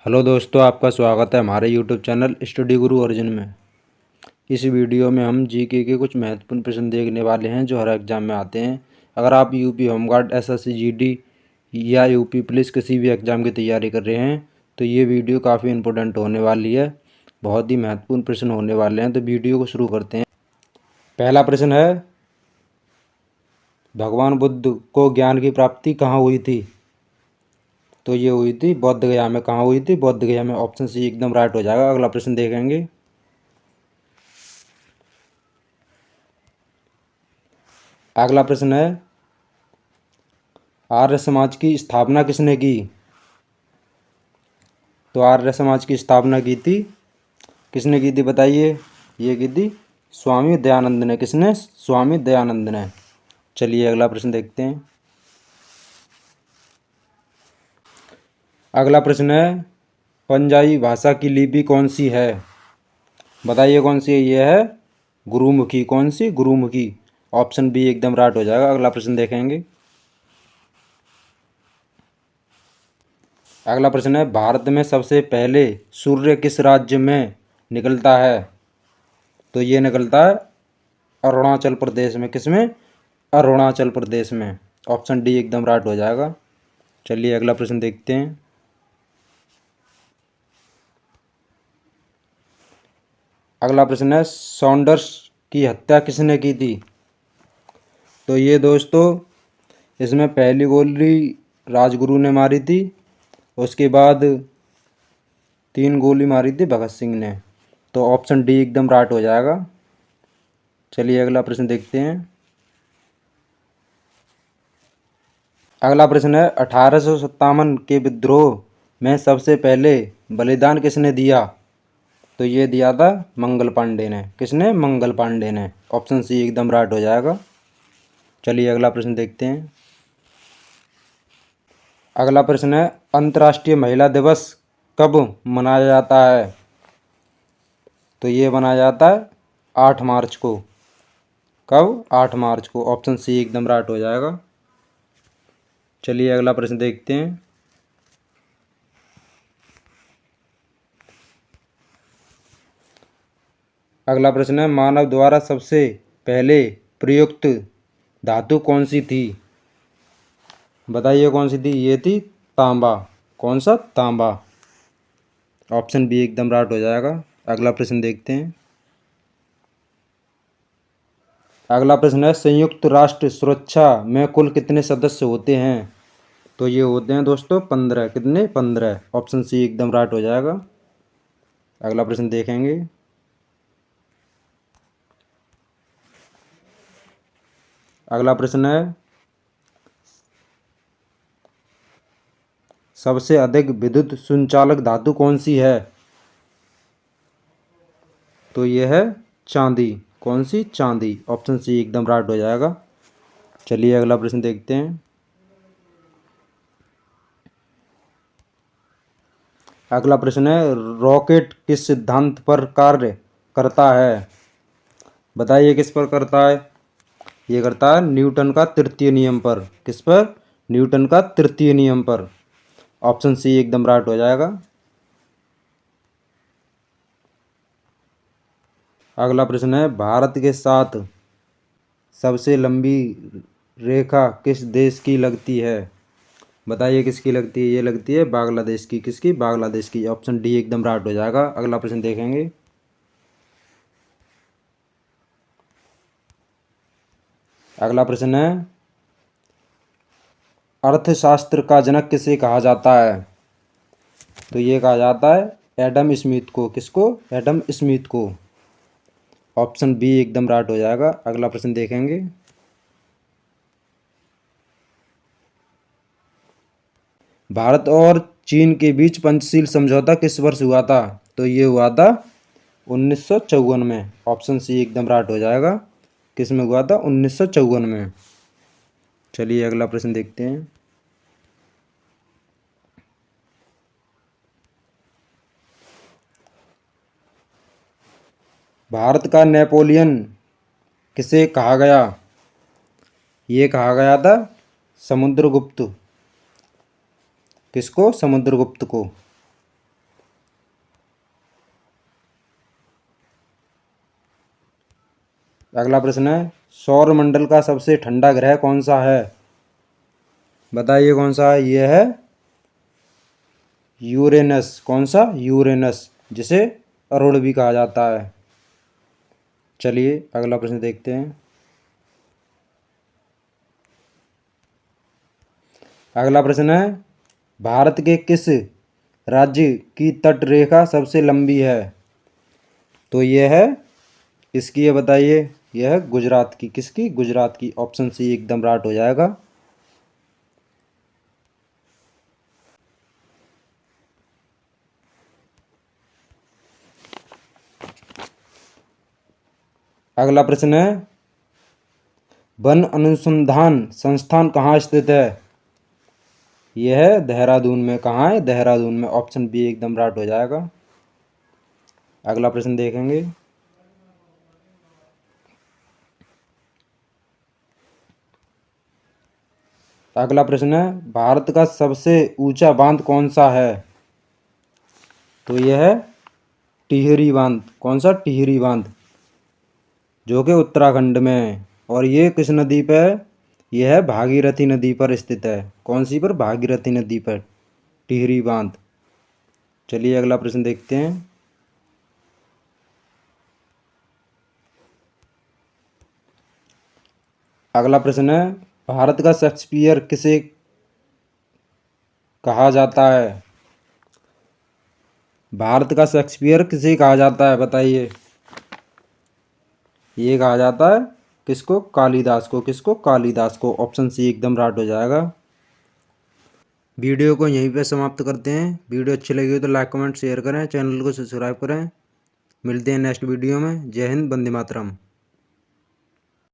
Hello दोस्तों, आपका स्वागत है हमारे यूट्यूब चैनल स्टडी गुरु ओरिजिन में। इस वीडियो में हम जीके के कुछ महत्वपूर्ण प्रश्न देखने वाले हैं जो हर एग्ज़ाम में आते हैं। अगर आप यूपी होमगार्ड, एसएससी जीडी या यूपी पुलिस किसी भी एग्ज़ाम की तैयारी कर रहे हैं तो ये वीडियो काफ़ी इम्पोर्टेंट होने वाली है। बहुत ही महत्वपूर्ण प्रश्न होने वाले हैं, तो वीडियो को शुरू करते हैं। पहला प्रश्न है, भगवान बुद्ध को ज्ञान की प्राप्ति कहाँ हुई थी? तो ये हुई थी बौद्ध गया में। कहाँ हुई थी? बौद्ध गया में। ऑप्शन सी एकदम राइट हो जाएगा। अगला प्रश्न देखेंगे। अगला प्रश्न है, आर्य समाज की स्थापना किसने की? तो आर्य समाज की स्थापना की थी, किसने की थी बताइए? ये की थी स्वामी दयानंद ने। किसने? स्वामी दयानंद ने। चलिए अगला प्रश्न देखते हैं। अगला प्रश्न है, पंजाबी भाषा की लिपि कौन सी है? बताइए कौन सी है? ये है गुरुमुखी। कौन सी? गुरुमुखी। ऑप्शन बी एकदम राइट हो जाएगा। अगला प्रश्न देखेंगे। अगला प्रश्न है, भारत में सबसे पहले सूर्य किस राज्य में निकलता है? तो ये निकलता है अरुणाचल प्रदेश में। किसमें? अरुणाचल प्रदेश में। ऑप्शन डी एकदम राइट हो जाएगा। चलिए अगला प्रश्न देखते हैं। अगला प्रश्न है, सॉन्डर्स की हत्या किसने की थी? तो ये दोस्तों, इसमें पहली गोली राजगुरु ने मारी थी, उसके बाद 3 गोली मारी थी भगत सिंह ने। तो ऑप्शन डी एकदम राइट हो जाएगा। चलिए अगला प्रश्न देखते हैं। अगला प्रश्न है, 1857 के विद्रोह में सबसे पहले बलिदान किसने दिया? तो ये दिया था मंगल पांडे ने। किसने? मंगल पांडे ने। ऑप्शन सी एकदम राइट हो जाएगा। चलिए अगला प्रश्न देखते हैं। अगला प्रश्न है, अंतर्राष्ट्रीय महिला दिवस कब मनाया जाता है? तो ये मनाया जाता है 8 मार्च को। कब? 8 मार्च को। ऑप्शन सी एकदम राइट हो जाएगा। चलिए अगला प्रश्न देखते हैं। अगला प्रश्न है, मानव द्वारा सबसे पहले प्रयुक्त धातु कौन सी थी? बताइए कौन सी थी? ये थी तांबा। कौन सा? तांबा। ऑप्शन बी एकदम राइट हो जाएगा। अगला प्रश्न देखते हैं। अगला प्रश्न है, संयुक्त राष्ट्र सुरक्षा में कुल कितने सदस्य होते हैं? तो ये होते हैं दोस्तों 15। कितने? 15। ऑप्शन सी एकदम राइट हो जाएगा। अगला प्रश्न देखेंगे। अगला प्रश्न है, सबसे अधिक विद्युत संचालक धातु कौन सी है? तो यह है चांदी। कौन सी? चांदी। ऑप्शन सी एकदम राइट हो जाएगा। चलिए अगला प्रश्न देखते हैं। अगला प्रश्न है, रॉकेट किस सिद्धांत पर कार्य करता है? बताइए किस पर करता है? ये करता है न्यूटन का तृतीय नियम पर। किस पर? न्यूटन का तृतीय नियम पर। ऑप्शन सी एकदम राइट हो जाएगा। अगला प्रश्न है, भारत के साथ सबसे लंबी रेखा किस देश की लगती है? बताइए किसकी लगती है? ये लगती है बांग्लादेश की। किसकी? बांग्लादेश की। ऑप्शन डी एकदम राइट हो जाएगा। अगला प्रश्न देखेंगे। अगला प्रश्न है, अर्थशास्त्र का जनक किसे कहा जाता है? तो ये कहा जाता है एडम स्मिथ को। किसको? एडम स्मिथ को। ऑप्शन बी एकदम राइट हो जाएगा। अगला प्रश्न देखेंगे। भारत और चीन के बीच पंचशील समझौता किस वर्ष हुआ था? तो ये हुआ था 1954 में। ऑप्शन सी एकदम राइट हो जाएगा। किस में हुआ था? 1954 में। चलिए अगला प्रश्न देखते हैं। भारत का नेपोलियन किसे कहा गया? ये कहा गया था समुद्रगुप्त। किसको? समुद्रगुप्त को। अगला प्रश्न है, सौर मंडल का सबसे ठंडा ग्रह कौन सा है? बताइए कौन सा है? यह है यूरेनस। कौन सा? यूरेनस, जिसे अरुण भी कहा जाता है। चलिए अगला प्रश्न देखते हैं। अगला प्रश्न है, भारत के किस राज्य की तट रेखा सबसे लंबी है? तो यह है, इसकी ये बताइए। यह है गुजरात की। किसकी? गुजरात की। ऑप्शन सी एकदम राइट हो जाएगा। अगला प्रश्न है, वन अनुसंधान संस्थान कहाँ स्थित है? यह है देहरादून में। कहाँ है? देहरादून में। ऑप्शन बी एकदम राइट हो जाएगा। अगला प्रश्न देखेंगे। अगला प्रश्न है, भारत का सबसे ऊंचा बांध कौन सा है? तो यह है टिहरी बांध। कौन सा? टिहरी बांध, जो कि उत्तराखंड में है। और ये किस नदी पर है? यह है भागीरथी नदी पर स्थित है। कौन सी पर? भागीरथी नदी पर टिहरी बांध। चलिए अगला प्रश्न देखते हैं। अगला प्रश्न है, भारत का शेक्सपियर किसे कहा जाता है? भारत का शेक्सपियर किसे कहा जाता है? बताइए। ये कहा जाता है किसको? कालिदास को। किसको? कालिदास को। ऑप्शन सी एकदम राइट हो जाएगा। वीडियो को यहीं पे समाप्त करते हैं। वीडियो अच्छी लगी हो तो लाइक कमेंट शेयर करें, चैनल को सब्सक्राइब करें। मिलते हैं नेक्स्ट वीडियो में। जय हिंद, वंदे मातरम।